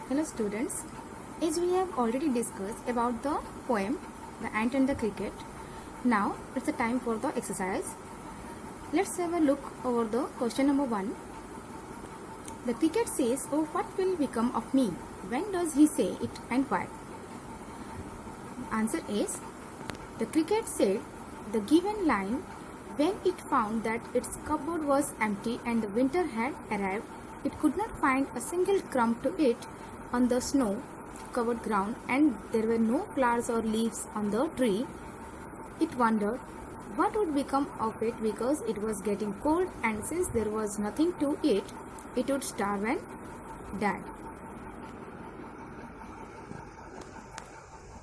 Hello students, as we have already discussed about the poem The Ant and the Cricket, now it's the time for the exercise. Let's have a look over the question number 1. The cricket says, "Oh, what will become of me?" When does he say it and why? Answer is, the cricket said the given line when it found that its cupboard was empty and the winter had arrived. It could not find a single crumb to eat on the snow covered ground, and there were no flowers or leaves on the tree. It wondered what would become of it because it was getting cold, and since there was nothing to eat, it would starve and die.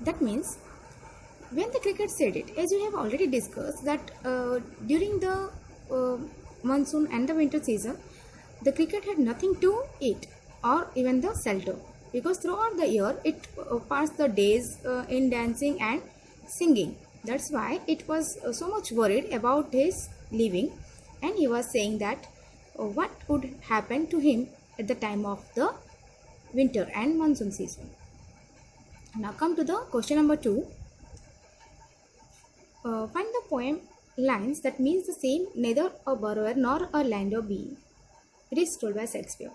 That means when the cricket said it, as we have already discussed, that during the monsoon and the winter season, the cricket had nothing to eat or even the shelter, because throughout the year it passed the days in dancing and singing. That's why it was so much worried about his living, and he was saying that what would happen to him at the time of the winter and monsoon season. Now come to the question number 2. Find the poem lines that means the same, neither a borrower nor a lender be. It is told by Shakespeare.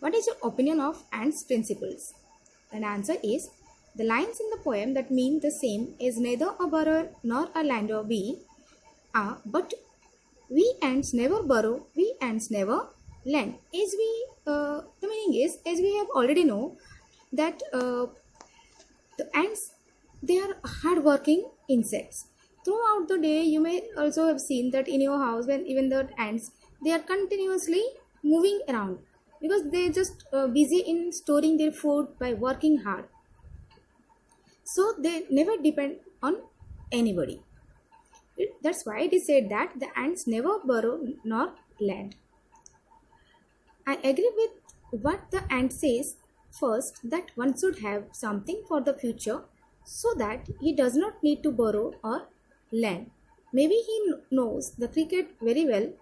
What is your opinion of ants' principles? An answer is, the lines in the poem that mean the same is neither a borrower nor a lender be are, but we ants never borrow, we ants never lend. The meaning is, as we have already know that the ants, they are hard-working insects. Throughout the day, you may also have seen that in your house, when even the ants, they are continuously moving around because they just busy in storing their food by working hard. So they never depend on anybody. That's why it is said that the ants never borrow nor lend. I agree with what the ant says. First, that one should have something for the future so that he does not need to borrow or lend. Maybe he knows the cricket very well,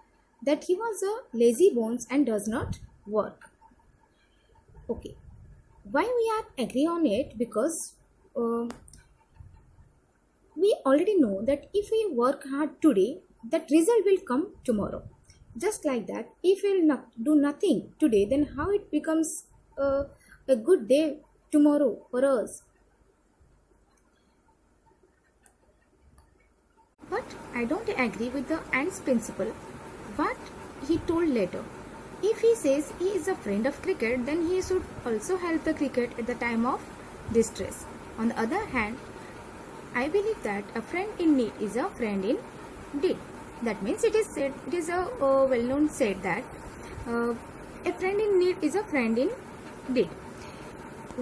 that he was a lazy bones and does not work. Okay, why we are agree on it? Because we already know that if we work hard today, that result will come tomorrow. Just like that, if we will not do nothing today, then how it becomes a good day tomorrow for us? But I don't agree with the ant's principle. What he told later. If he says he is a friend of cricket, then he should also help the cricket at the time of distress. On the other hand, I believe that a friend in need is a friend in deed. That means it is said, it is a well-known said that a friend in need is a friend in deed.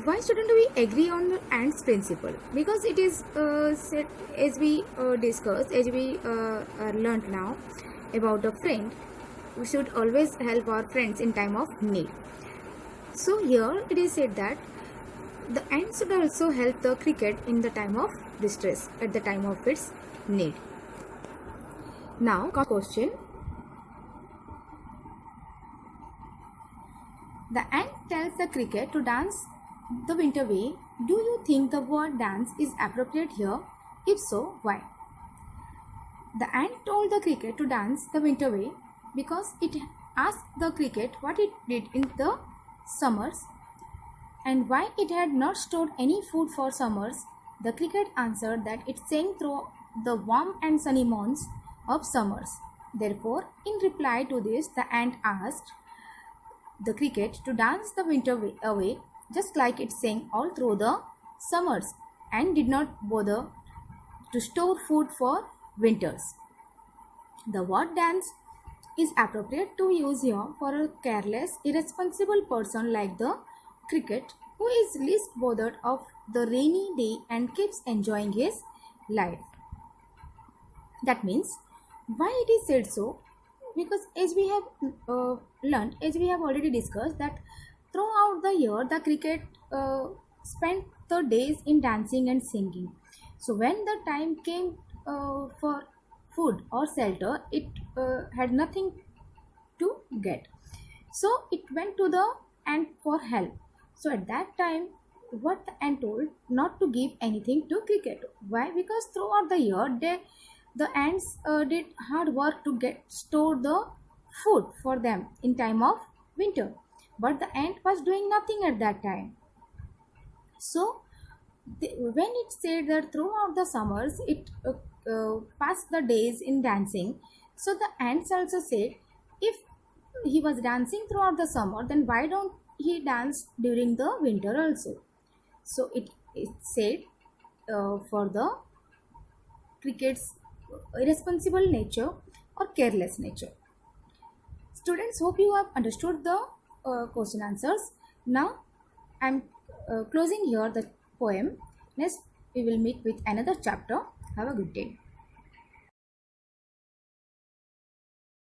Why shouldn't we agree on the ant's principle? Because it is said, as we discussed, as we learned now about a friend, we should always help our friends in time of need. So here it is said that the ant should also help the cricket in the time of distress, at the time of its need. Now question. The ant tells the cricket to dance the winter way. Do you think the word dance is appropriate here? If so, why? The ant told the cricket to dance the winter way because it asked the cricket what it did in the summers and why it had not stored any food for summers. The cricket answered that it sang through the warm and sunny months of summers. Therefore, in reply to this, the ant asked the cricket to dance the winter away, just like it sang all through the summers and did not bother to store food for winters. The word dance is appropriate to use here for a careless, irresponsible person like the cricket, who is least bothered of the rainy day and keeps enjoying his life. That means, why it is said so? Because as we have learned, as we have already discussed, that throughout the year the cricket spent the days in dancing and singing. So when the time came for food or shelter, it had nothing to get. So it went to the ant for help. So at that time, what the ant told not to give anything to cricket. Why? Because throughout the year, the ants did hard work to get store the food for them in time of winter. But the ant was doing nothing at that time. So when it said that throughout the summers it passed the days in dancing, so the ants also said, if he was dancing throughout the summer, then why don't he dance during the winter also? So it said for the cricket's irresponsible nature or careless nature. Students, hope you have understood the question answers. Now I'm closing here the poem. Next we will meet with another chapter. Have a good day.